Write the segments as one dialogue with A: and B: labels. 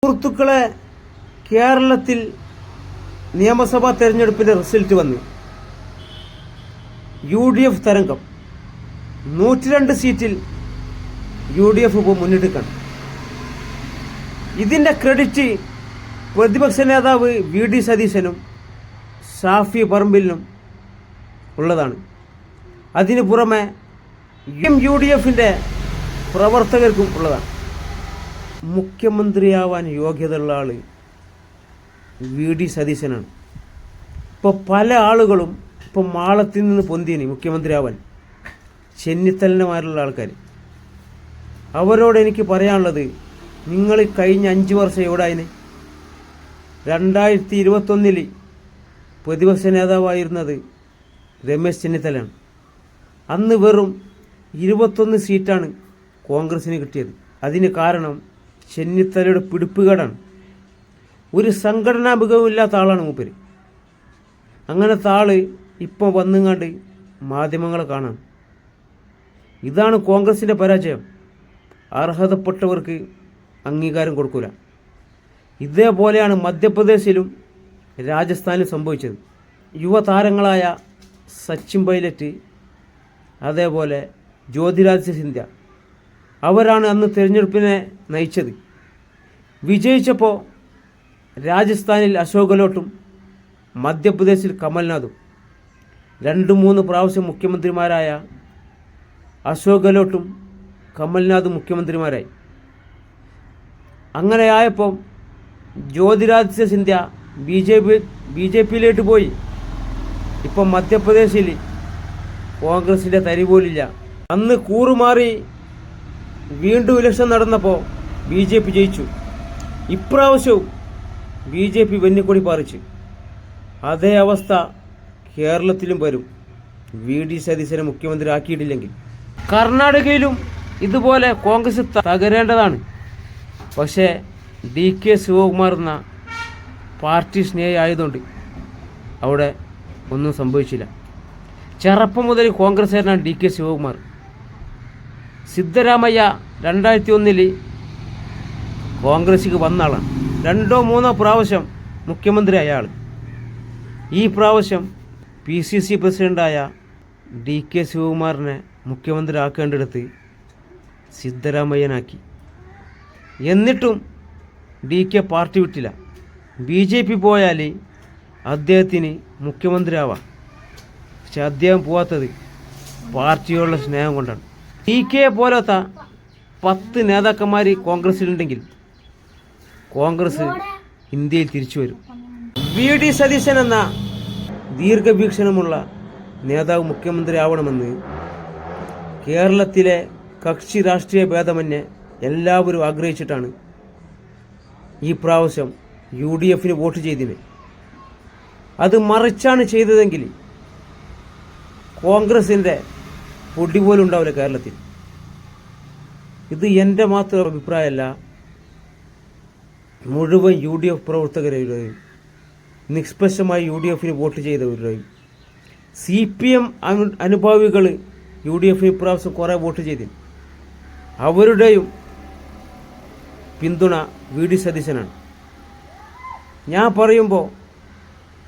A: സുഹൃത്തുക്കളെ, കേരളത്തിൽ നിയമസഭാ തെരഞ്ഞെടുപ്പിന്റെ റിസൾട്ട് വന്നു. UDF തരംഗം 102 സീറ്റിൽ UDF ഇപ്പോൾ മുന്നിട്ടിക്കാണ്. ഇതിന്റെ ക്രെഡിറ്റ് പ്രതിപക്ഷ നേതാവ് VD സതീശനും ഷാഫി പറമ്പിലിനും ഉള്ളതാണ്. അതിനു പുറമെ UDFന്റെ പ്രവർത്തകർക്കും ഉള്ളതാണ്. മുഖ്യമന്ത്രിയാവാൻ യോഗ്യതയുള്ള ആൾ VD സതീശനാണ്. ഇപ്പോൾ പല ആളുകളും ഇപ്പോൾ മാളത്തിൽ നിന്ന് പൊന്തിയന് മുഖ്യമന്ത്രിയാവാൻ ചെന്നിത്തലിനുമാരുള്ള ആൾക്കാർ. അവരോട് എനിക്ക് പറയാനുള്ളത്, നിങ്ങൾ കഴിഞ്ഞ 5 വർഷം എവിടെ ആയിന്? 2021 പ്രതിപക്ഷ നേതാവായിരുന്നത് രമേശ് ചെന്നിത്തലയാണ്. അന്ന് വെറും 21 സീറ്റാണ് കോൺഗ്രസിന് കിട്ടിയത്. അതിന് കാരണം ചെന്നിത്തലയുടെ പിടിപ്പുകേടാണ്. ഒരു സംഘടനാ മികവുമില്ലാത്ത ആളാണ് മൂപ്പര്. അങ്ങനത്തെ ആള് ഇപ്പം വന്നുങ്ങാണ്ട് മാധ്യമങ്ങളെ കാണാം. ഇതാണ് കോൺഗ്രസിൻ്റെ പരാജയം. അർഹതപ്പെട്ടവർക്ക് അംഗീകാരം കൊടുക്കൂല. ഇതേപോലെയാണ് മധ്യപ്രദേശിലും രാജസ്ഥാനിലും സംഭവിച്ചത്. യുവതാരങ്ങളായ സച്ചിൻ പൈലറ്റ്, അതേപോലെ ജ്യോതിരാദിത്യ സിന്ധ്യ, അവരാണ് അന്ന് തിരഞ്ഞെടുപ്പിനെ നയിച്ചത്. വിജയിച്ചപ്പോൾ രാജസ്ഥാനിൽ അശോക് ഗെഹ്ലോട്ടും മധ്യപ്രദേശിൽ കമൽനാഥും 2-3 പ്രാവശ്യം മുഖ്യമന്ത്രിമാരായ അശോക് ഗെഹ്ലോട്ടും കമൽനാഥും മുഖ്യമന്ത്രിമാരായി. അങ്ങനെയായപ്പോൾ ജ്യോതിരാദിത്യ സിന്ധ്യ BJP പോയി. ഇപ്പം മധ്യപ്രദേശിൽ കോൺഗ്രസിൻ്റെ തരി പോലില്ല. അന്ന് കൂറുമാറി വീണ്ടും ഇലക്ഷൻ നടന്നപ്പോൾ BJP ജയിച്ചു. ഇപ്രാവശ്യവും BJP വെന്നിക്കൊടി പാറിച്ച്. അതേ അവസ്ഥ കേരളത്തിലും വരും, VD സതീശനെ മുഖ്യമന്ത്രി ആക്കിയിട്ടില്ലെങ്കിൽ. കർണാടകയിലും ഇതുപോലെ കോൺഗ്രസ് തകരേണ്ടതാണ്. പക്ഷേ DK ശിവകുമാർ എന്ന പാർട്ടി സ്നേഹി ആയതുകൊണ്ട് അവിടെ ഒന്നും സംഭവിച്ചില്ല. ചെറുപ്പം മുതൽ കോൺഗ്രസ്സുകാരനാണ് DK ശിവകുമാർ. സിദ്ധരാമയ്യ 2001 കോൺഗ്രസ്സിക്ക് വന്ന ആളാണ്. 2-3 പ്രാവശ്യം മുഖ്യമന്ത്രി ആയ ആൾ. ഈ പ്രാവശ്യം PCC പ്രസിഡൻ്റായ DK ശിവകുമാറിനെ മുഖ്യമന്ത്രി ആക്കേണ്ടിടത്ത് സിദ്ധരാമയ്യനാക്കി. എന്നിട്ടും DK പാർട്ടി വിട്ടില്ല. BJP പോയാൽ അദ്ദേഹത്തിന് മുഖ്യമന്ത്രി ആവാം. പക്ഷെ അദ്ദേഹം പോവാത്തത് പാർട്ടിയോടുള്ള സ്നേഹം കൊണ്ടാണ്. DK പോലത്തെ 10 നേതാക്കന്മാർ കോൺഗ്രസ്സിലുണ്ടെങ്കിൽ കോൺഗ്രസ് ഇന്ത്യയിൽ തിരിച്ചു വരും. VD സതീശൻ എന്ന ദീർഘവീക്ഷണമുള്ള നേതാവ് മുഖ്യമന്ത്രി ആവണമെന്ന് കേരളത്തിലെ കക്ഷി രാഷ്ട്രീയ ഭേദമന്യേ എല്ലാവരും ആഗ്രഹിച്ചിട്ടാണ് ഈ പ്രാവശ്യം UDFന് വോട്ട് ചെയ്തത്. അത് മറിച്ചാണ് ചെയ്തതെങ്കിൽ കോൺഗ്രസിൻ്റെ പൊടി പോലും ഉണ്ടാവില്ല കേരളത്തിൽ. ഇത് എൻ്റെ മാത്രം അഭിപ്രായമല്ല, മുഴുവൻ UDF പ്രവർത്തകരുടെയും നിഷ്പക്ഷമായി UDFന് വോട്ട് ചെയ്തവരുടെയും CPM അനുഭാവികൾ UDFന് ഇപ്രാവശ്യം കുറേ വോട്ട് ചെയ്തു. അവരുടെയും പിന്തുണ VD സതീശനാണ്. ഞാൻ പറയുമ്പോൾ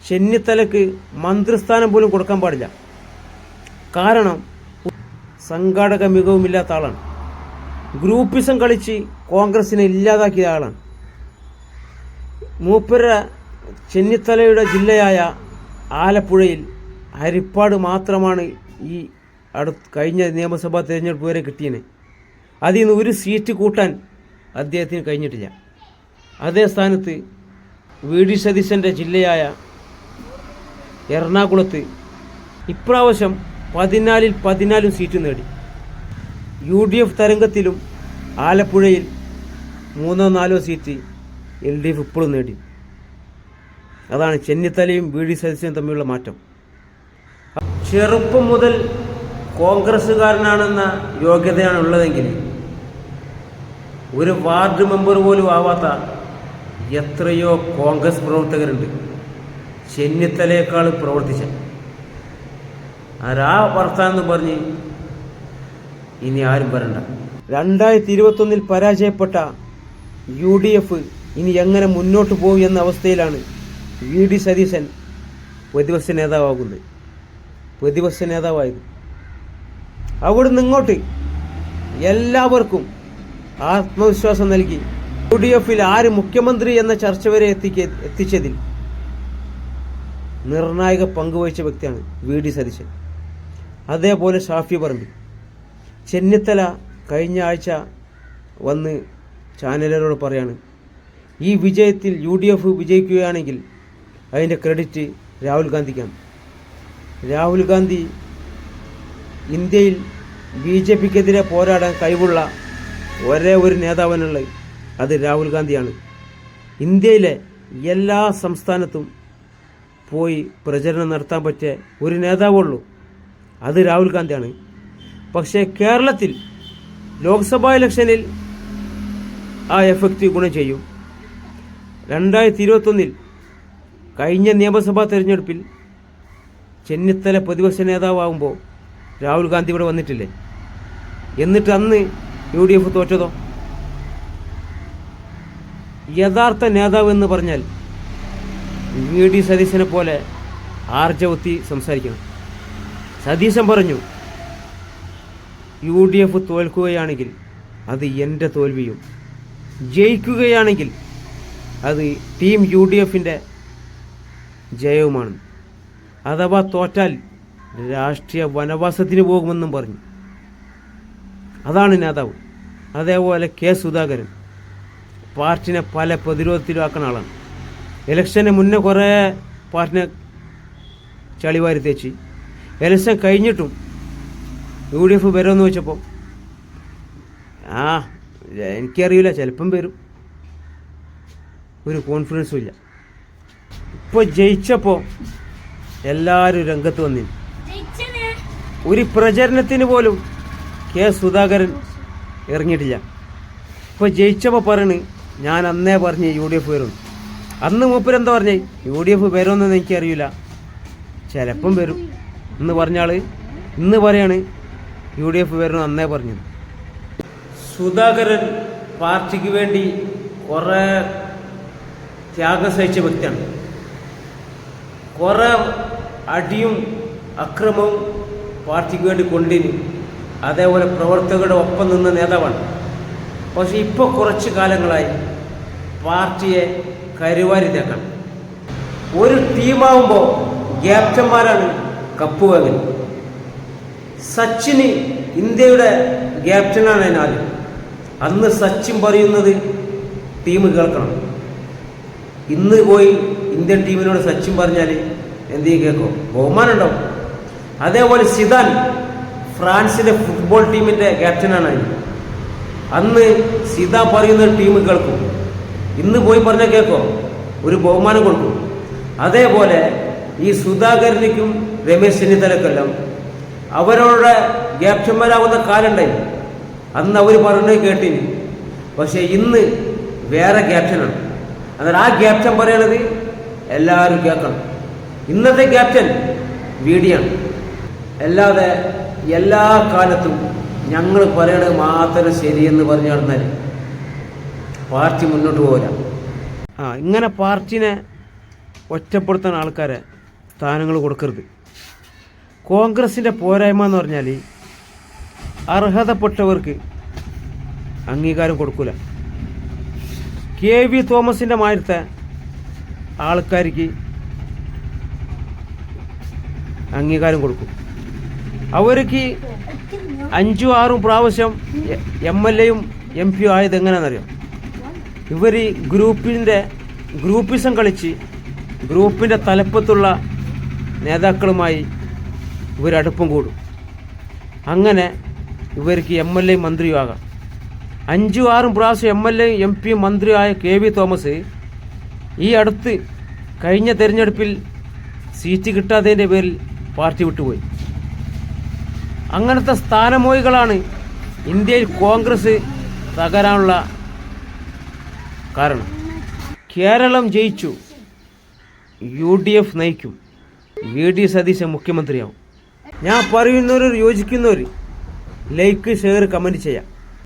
A: ചെന്നിത്തലയ്ക്ക് മന്ത്രിസ്ഥാനം പോലും കൊടുക്കാൻ പാടില്ല. കാരണം സംഘാടക മികവുമില്ലാത്ത ആളാണ്. ഗ്രൂപ്പിസം കളിച്ച് കോൺഗ്രസിനെ ഇല്ലാതാക്കിയ ആളാണ്. മൂപ്പര ചെന്നിത്തലയുടെ ജില്ലയായ ആലപ്പുഴയിൽ ഹരിപ്പാട് മാത്രമാണ് ഈ കഴിഞ്ഞ നിയമസഭാ തിരഞ്ഞെടുപ്പ് വരെ കിട്ടിയത്. അതിൽ നിന്ന് ഒരു സീറ്റ് കൂട്ടാൻ അദ്ദേഹത്തിന് കഴിഞ്ഞിട്ടില്ല. അതേ സ്ഥാനത്ത് VD സതീശൻ്റെ ജില്ലയായ എറണാകുളത്ത് ഇപ്രാവശ്യം 14 സീറ്റ് നേടി. UDF തരംഗത്തിലും ആലപ്പുഴയിൽ 3-4 സീറ്റ് LDF ഇപ്പോഴും നേടി. അതാണ് ചെന്നിത്തലയും VD സതീശനും തമ്മിലുള്ള മാറ്റം. ചെറുപ്പം മുതൽ കോൺഗ്രസ്സുകാരനാണെന്ന യോഗ്യതയാണ് ഉള്ളതെങ്കിൽ ഒരു വാർഡ് മെമ്പർ പോലും ആവാത്ത എത്രയോ കോൺഗ്രസ് പ്രവർത്തകരുണ്ട് ചെന്നിത്തലയേക്കാൾ പ്രവർത്തിച്ച. ആരാ വർത്താനെന്ന് പറഞ്ഞ് ഇനി ആരും വരണ്ട. 2021 പരാജയപ്പെട്ട UDF ഇനി എങ്ങനെ മുന്നോട്ട് പോകും എന്ന അവസ്ഥയിലാണ് വി ഡി സതീശൻ പ്രതിപക്ഷ നേതാവായത്. അവിടുന്ന് ഇങ്ങോട്ട് എല്ലാവർക്കും ആത്മവിശ്വാസം നൽകി UDF ആര് മുഖ്യമന്ത്രി എന്ന ചർച്ച വരെ എത്തിച്ചതിൽ നിർണായക പങ്കുവഹിച്ച വ്യക്തിയാണ് വി ഡി സതീശൻ. അതേപോലെ ഷാഫി പറമ്പിൽ. ചെന്നിത്തല കഴിഞ്ഞ ആഴ്ച വന്ന് ചാനലുകളോട് പറയാണ്, ഈ വിജയത്തിൽ UDF വിജയിക്കുകയാണെങ്കിൽ അതിൻ്റെ ക്രെഡിറ്റ് രാഹുൽ ഗാന്ധിക്കാണ്. രാഹുൽ ഗാന്ധി ഇന്ത്യയിൽ BJPക്കെതിരെ പോരാടാൻ കഴിവുള്ള ഒരേ ഒരു നേതാവിനുള്ളത് അത് രാഹുൽ ഗാന്ധിയാണ്. ഇന്ത്യയിലെ എല്ലാ സംസ്ഥാനത്തും പോയി പ്രചരണം നടത്താൻ പറ്റിയ ഒരു നേതാവുള്ളൂ, അത് രാഹുൽ ഗാന്ധിയാണ്. പക്ഷേ കേരളത്തിൽ ലോക്സഭാ ഇലക്ഷനിൽ ആ എഫക്റ്റ് ഗുണം ചെയ്യും. 2021 കഴിഞ്ഞ നിയമസഭാ തെരഞ്ഞെടുപ്പിൽ ചെന്നിത്തല പ്രതിപക്ഷ നേതാവാകുമ്പോൾ രാഹുൽ ഗാന്ധി ഇവിടെ വന്നിട്ടില്ലേ? എന്നിട്ട് അന്ന് UDF തോറ്റതോ? യഥാർത്ഥ നേതാവ് എന്ന് പറഞ്ഞാൽ വി ഡി സതീശനെ പോലെ ആർജവത്തി സംസാരിക്കണം. സതീശൻ പറഞ്ഞു, UDF തോൽക്കുകയാണെങ്കിൽ അത് എൻ്റെ തോൽവിയും, ജയിക്കുകയാണെങ്കിൽ അത് ടീം UDFൻ്റെ ജയവുമാണ്. അഥവാ തോറ്റാൽ രാഷ്ട്രീയ വനവാസത്തിന് പോകുമെന്നും പറഞ്ഞു. അതാണ് നേതാവ്. അതേപോലെ കെ സുധാകരൻ പാർട്ടിനെ പല പ്രതിരോധത്തിലാക്കുന്ന ആളാണ്. ഇലക്ഷന് മുന്നേ കുറേ പാർട്ടിനെ ചളിവാരി തേച്ച്, ഇലക്ഷൻ കഴിഞ്ഞിട്ടും UDF വരുമെന്ന് വെച്ചപ്പോൾ എനിക്കറിയില്ല, ചിലപ്പം വരും, ഒരു കോൺഫിഡൻസും ഇല്ല. ഇപ്പോൾ ജയിച്ചപ്പോൾ എല്ലാവരും രംഗത്ത് വന്നിരുന്നു. ഒരു പ്രചരണത്തിന് പോലും കെ സുധാകരൻ ഇറങ്ങിയിട്ടില്ല. ഇപ്പോൾ ജയിച്ചപ്പോൾ പറയണ്, ഞാൻ അന്നേ പറഞ്ഞ് UDF വരും. അന്ന് മൂപ്പരെന്താ പറഞ്ഞേ? UDF വരുമെന്നൊന്നും എനിക്കറിയില്ല, ചിലപ്പം വരും എന്ന് പറഞ്ഞാൽ ഇന്ന് പറയാണ് UDF വരണം അന്നേ പറഞ്ഞത്. സുധാകരൻ പാർട്ടിക്ക് വേണ്ടി കുറേ ത്യാഗം സഹിച്ച വ്യക്തിയാണ്. കുറേ അടിയും അക്രമവും പാർട്ടിക്ക് വേണ്ടി കൊണ്ടിന്. അതേപോലെ പ്രവർത്തകരുടെ ഒപ്പം നിന്ന നേതാവാണ്. പക്ഷേ ഇപ്പോൾ കുറച്ച് കാലങ്ങളായി പാർട്ടിയെ കരുവാരി തേക്കാൻ. ഒരു ടീമാവുമ്പോൾ ക്യാപ്റ്റന്മാരാണ് കപ്പ് വാങ്ങുന്നത്. സച്ചിന് ഇന്ത്യയുടെ ക്യാപ്റ്റനാണ് ആദ്യം. അന്ന് സച്ചിൻ പറയുന്നത് ടീം കേൾക്കണം. ഇന്ന് പോയി ഇന്ത്യൻ ടീമിനോട് സച്ചിൻ പറഞ്ഞാൽ എന്തെങ്കിലും കേൾക്കും, ബഹുമാനം ഉണ്ടാവും. അതേപോലെ സിദാൻ ഫ്രാൻസിൻ്റെ ഫുട്ബോൾ ടീമിൻ്റെ ക്യാപ്റ്റനാണ്. അന്ന് സിദാൻ പറയുന്ന ടീം കേൾക്കും. ഇന്ന് പോയി പറഞ്ഞാൽ കേൾക്കോ, ഒരു ബഹുമാനം കൊടുക്കും. അതേപോലെ ഈ സുധാകരനിക്കും രമേശ് ചെന്നിത്തലക്കെല്ലാം അവരവരുടെ ക്യാപ്റ്റന്മാരാവുന്ന കാലുണ്ടായി. അന്ന് അവർ പറഞ്ഞത് കേട്ടിന്. പക്ഷേ ഇന്ന് വേറെ ക്യാപ്റ്റനാണ്. അന്നേരം ആ ക്യാപ്റ്റൻ പറയണത് എല്ലാവരും കേൾക്കണം. ഇന്നത്തെ ക്യാപ്റ്റൻ വീഡിയാണ്. അല്ലാതെ എല്ലാ കാലത്തും ഞങ്ങൾ പറയണത് മാത്രം ശരിയെന്ന് പറഞ്ഞു നടന്നാൽ പാർട്ടി മുന്നോട്ട് പോകില്ല. ഇങ്ങനെ പാർട്ടിനെ ഒറ്റപ്പെടുത്താൻ ആൾക്കാരെ സ്ഥാനങ്ങൾ കൊടുക്കരുത്. കോൺഗ്രസിൻ്റെ പോരായ്മ എന്ന് പറഞ്ഞാൽ അർഹതപ്പെട്ടവർക്ക് അംഗീകാരം കൊടുക്കില്ല. KV തോമസിൻ്റെ മാതിരത്തെ ആൾക്കാർക്ക് അംഗീകാരം കൊടുക്കും. അവർക്ക് 5-6 പ്രാവശ്യം MLAയും MP ആയത് എങ്ങനെയാണെന്നറിയാം. ഇവർ ഗ്രൂപ്പിസം കളിച്ച് ഗ്രൂപ്പിൻ്റെ തലപ്പത്തുള്ള നേതാക്കളുമായി ഇവരടുപ്പം കൂടും. അങ്ങനെ ഇവർക്ക് MLA മന്ത്രിയാകാം. 5-6 പ്രാവശ്യം MLA MP മന്ത്രിയായ KV തോമസ് ഈ അടുത്ത് കഴിഞ്ഞ തെരഞ്ഞെടുപ്പിൽ സീറ്റ് കിട്ടാത്തതിൻ്റെ പേരിൽ പാർട്ടി വിട്ടുപോയി. അങ്ങനത്തെ സ്ഥാനമോഹികളാണ് ഇന്ത്യയിൽ കോൺഗ്രസ് തകരാനുള്ള കാരണം. കേരളം ജയിച്ചു, UDF നയിക്കും, VD സതീശൻ മുഖ്യമന്ത്രിയാവും. ഞാൻ പറയുന്നവർ യോജിക്കുന്നവർ ലൈക്ക്, ഷെയർ, കമൻറ്റ് ചെയ്യാം.